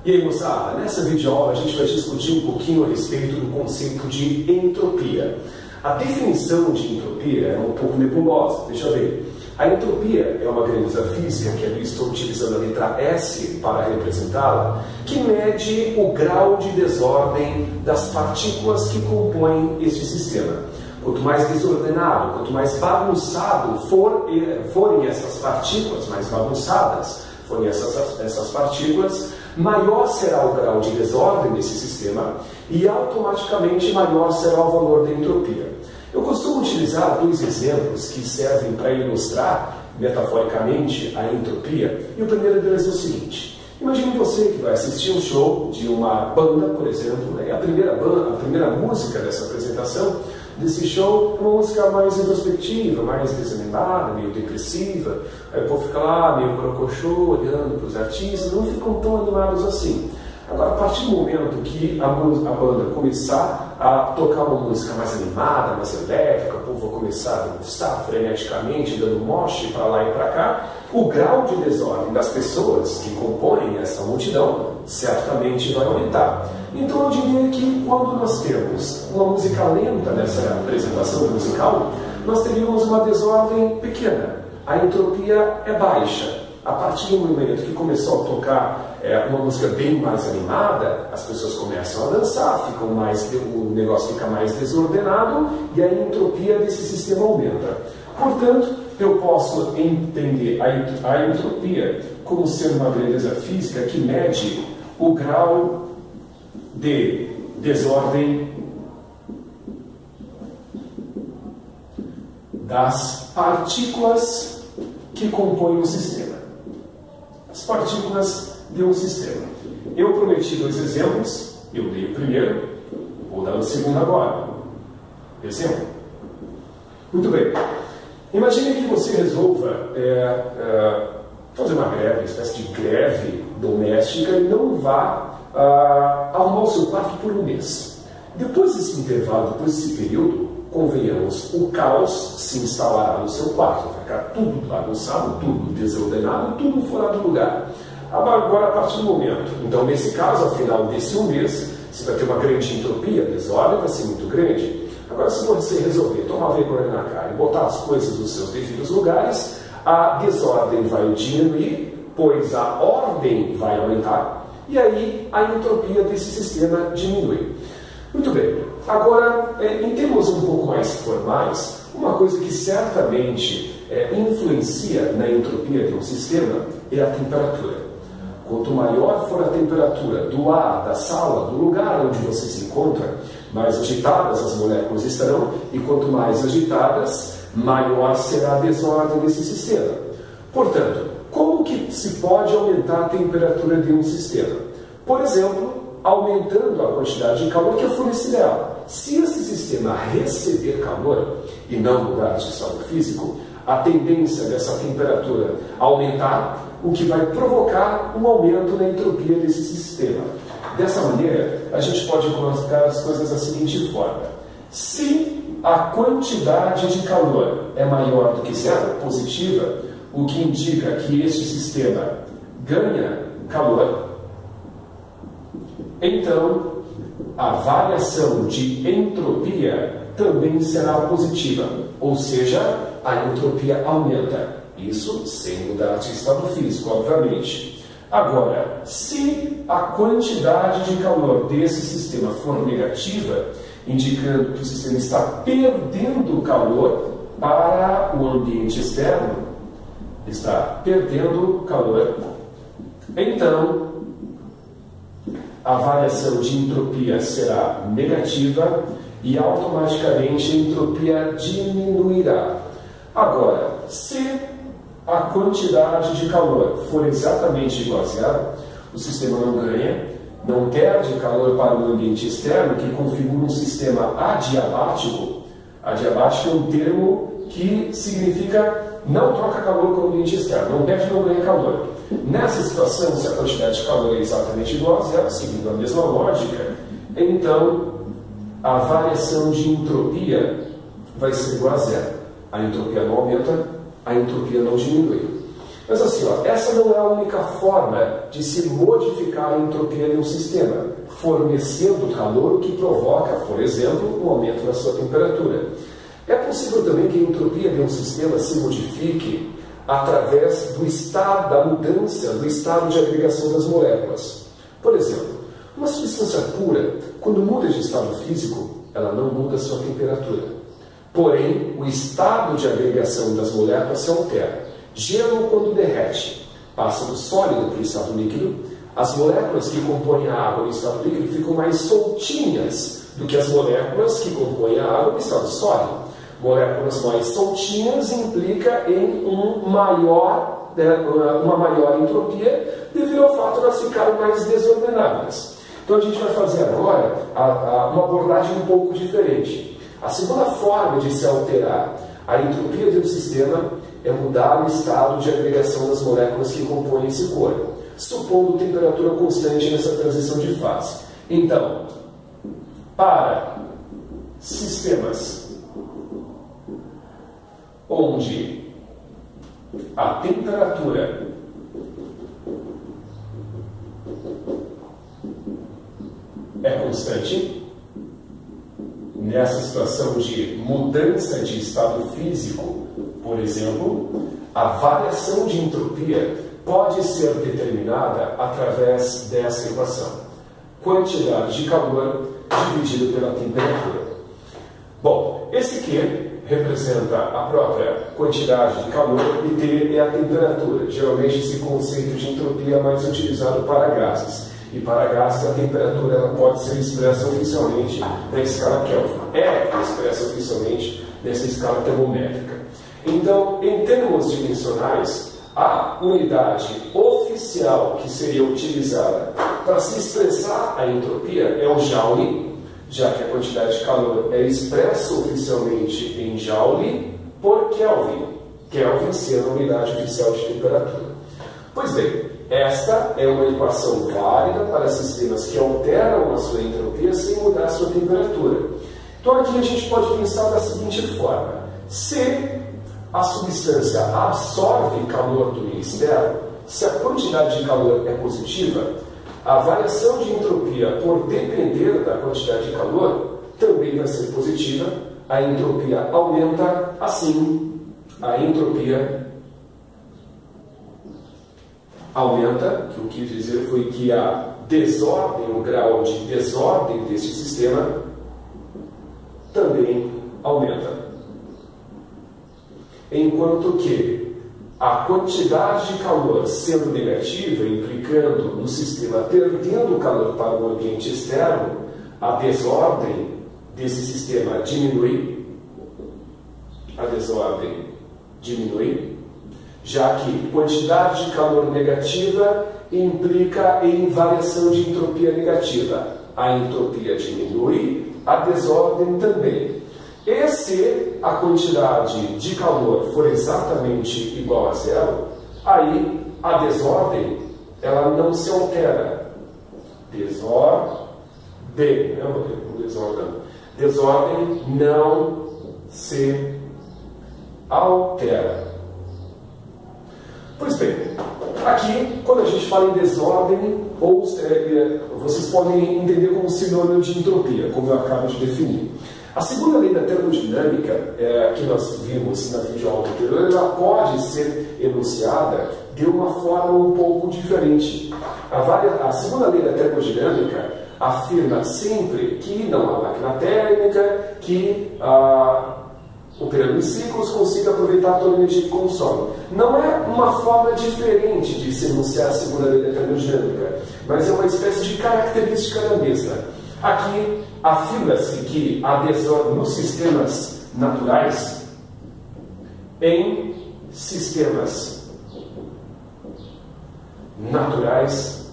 E aí, moçada, nessa videoaula a gente vai discutir um pouquinho a respeito do conceito de entropia. A definição de entropia é um pouco nebulosa, veja bem. A entropia é uma grandeza física, que ali estou utilizando a letra S para representá-la, que mede o grau de desordem das partículas que compõem este sistema. Quanto mais desordenado, quanto mais bagunçado forem essas partículas, mais bagunçadas forem essas partículas, maior será o grau de desordem desse sistema e automaticamente maior será o valor da entropia. Eu costumo utilizar dois exemplos que servem para ilustrar metaforicamente a entropia, e o primeiro deles é o seguinte: imagine você que vai assistir um show de uma banda, por exemplo, né? A primeira música dessa apresentação desse show é uma música mais introspectiva, mais desanimada, meio depressiva. Aí o povo fica lá meio crocochô, olhando para os artistas, não ficam tão animados assim. Agora, a partir do momento que a banda começar a tocar uma música mais animada, mais elétrica, o povo vai começar a dançar freneticamente, dando moche para lá e para cá, o grau de desordem das pessoas que compõem essa multidão certamente vai aumentar. Então eu diria que quando nós temos uma música lenta nessa apresentação musical, nós teríamos uma desordem pequena. A entropia é baixa. A partir do momento que começou a tocar uma música bem mais animada, as pessoas começam a dançar, o negócio fica mais desordenado e a entropia desse sistema aumenta. Portanto, eu posso entender a entropia como sendo uma grandeza física que mede o grau de desordem das partículas que compõem o sistema. As partículas de um sistema. Eu prometi dois exemplos, eu dei o primeiro, vou dar o segundo agora. Exemplo? Muito bem. Imagine que você resolva fazer uma greve, uma espécie de greve doméstica, e não vá arrumar o seu quarto por um mês. Depois desse intervalo, depois desse período, convenhamos, o caos se instalará no seu quarto, vai ficar tudo bagunçado, tudo desordenado, tudo fora do lugar. Agora, a partir do momento, então nesse caso, ao final desse um mês, você vai ter uma grande entropia, a desordem vai ser muito grande. Agora, se você resolver tomar vergonha na cara e botar as coisas nos seus devidos lugares, a desordem vai diminuir, pois a ordem vai aumentar, e aí a entropia desse sistema diminui. Muito bem. Agora, em termos um pouco mais formais, uma coisa que certamente influencia na entropia de um sistema é a temperatura. Quanto maior for a temperatura do ar, da sala, do lugar onde você se encontra, mais agitadas as moléculas estarão, e quanto mais agitadas, maior será a desordem desse sistema. Portanto, como que se pode aumentar a temperatura de um sistema? Por exemplo, aumentando a quantidade de calor que é fornecida a ela. Se esse sistema receber calor e não mudar de estado físico, a tendência dessa temperatura aumentar, o que vai provocar um aumento na entropia desse sistema. Dessa maneira, a gente pode colocar as coisas da seguinte forma: se a quantidade de calor é maior do que zero, positiva, o que indica que este sistema ganha calor, então a variação de entropia também será positiva, ou seja, a entropia aumenta. Isso sem mudar de estado físico, obviamente. Agora, se a quantidade de calor desse sistema for negativa, indicando que o sistema está perdendo calor para o ambiente externo, está perdendo calor, então a variação de entropia será negativa e automaticamente a entropia diminuirá. Agora, se a quantidade de calor for exatamente igual a zero, o sistema não ganha, não perde calor para o ambiente externo, que configura um sistema adiabático. Adiabático é um termo que significa não troca calor com o ambiente externo, não perde, não ganha calor. Nessa situação, se a quantidade de calor é exatamente igual a zero, seguindo a mesma lógica, então a variação de entropia vai ser igual a zero. A entropia não aumenta, a entropia não diminui. Mas assim, ó, essa não é a única forma de se modificar a entropia de um sistema, fornecendo calor que provoca, por exemplo, um aumento na sua temperatura. É possível também que a entropia de um sistema se modifique através do estado, da mudança do estado de agregação das moléculas. Por exemplo, uma substância pura, quando muda de estado físico, ela não muda a sua temperatura. Porém, o estado de agregação das moléculas se altera. Gelo, quando derrete, passa do sólido para o estado líquido. As moléculas que compõem a água no estado líquido ficam mais soltinhas do que as moléculas que compõem a água no estado sólido. Moléculas mais soltinhas implica em uma maior entropia devido ao fato de elas ficarem mais desordenadas. Então a gente vai fazer agora uma abordagem um pouco diferente. A segunda forma de se alterar a entropia de um sistema é mudar o estado de agregação das moléculas que compõem esse corpo, supondo temperatura constante nessa transição de fase. Então, para sistemas onde a temperatura é constante, nessa situação de mudança de estado físico, por exemplo, a variação de entropia pode ser determinada através dessa equação: quantidade de calor dividido pela temperatura. Bom, esse Q representa a própria quantidade de calor e T é a temperatura. Geralmente esse conceito de entropia é mais utilizado para gases. E para gases a temperatura ela pode ser expressa oficialmente na escala Kelvin. É expressa oficialmente nessa escala termométrica. Então, em termos dimensionais, a unidade oficial que seria utilizada para se expressar a entropia é o Joule, já que a quantidade de calor é expressa oficialmente em Joule por Kelvin, Kelvin sendo a unidade oficial de temperatura. Pois bem, esta é uma equação válida para sistemas que alteram a sua entropia sem mudar a sua temperatura. Então aqui a gente pode pensar da seguinte forma: se a substância absorve calor do meio externo, se a quantidade de calor é positiva, a variação de entropia, por depender da quantidade de calor, também vai ser positiva. A entropia aumenta, assim, a entropia aumenta, que o que eu quis dizer foi que a desordem, o grau de desordem desse sistema também aumenta. Enquanto que a quantidade de calor sendo negativa, implicando no sistema perdendo calor para o ambiente externo, a desordem desse sistema diminui. A desordem diminui, já que quantidade de calor negativa implica em variação de entropia negativa. A entropia diminui, a desordem também. E se a quantidade de calor for exatamente igual a zero, aí a desordem ela não se altera. Desordem não se altera. Pois bem, aqui, quando a gente fala em desordem, vocês podem entender como sinônimo de entropia, como eu acabo de definir. A segunda lei da termodinâmica, que nós vimos na videoaula anterior, ela pode ser enunciada de uma forma um pouco diferente. A segunda lei da termodinâmica afirma sempre que não há máquina térmica, que operando em ciclos, consiga aproveitar toda a energia que consome. Não é uma forma diferente de se enunciar a segunda lei da termodinâmica, mas é uma espécie de característica da mesma. Aqui afirma-se que a desordem nos sistemas naturais, em sistemas naturais,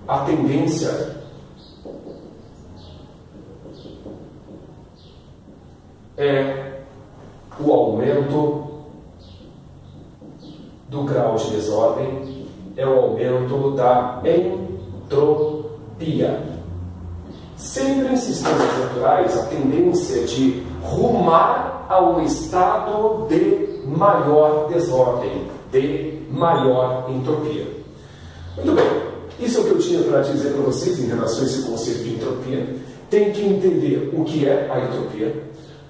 a tendência é o aumento do grau de desordem, é o aumento da entropia. Sempre em sistemas naturais, a tendência é de rumar a um estado de maior desordem, de maior entropia. Muito bem, isso é o que eu tinha para dizer para vocês em relação a esse conceito de entropia. Tem que entender o que é a entropia,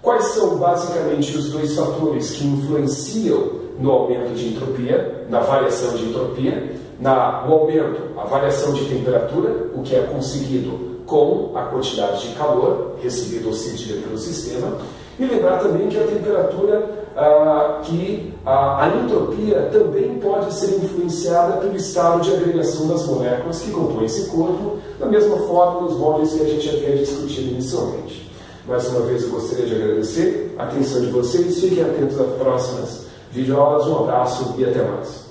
quais são basicamente os dois fatores que influenciam no aumento de entropia, na variação de entropia, no aumento, a variação de temperatura, o que é conseguido com a quantidade de calor recebido ou cedido pelo sistema, e lembrar também que a temperatura, a entropia também pode ser influenciada pelo estado de agregação das moléculas que compõem esse corpo, da mesma forma nos moldes que a gente havia discutido inicialmente. Mais uma vez eu gostaria de agradecer a atenção de vocês, fiquem atentos às próximas videoaulas, um abraço e até mais.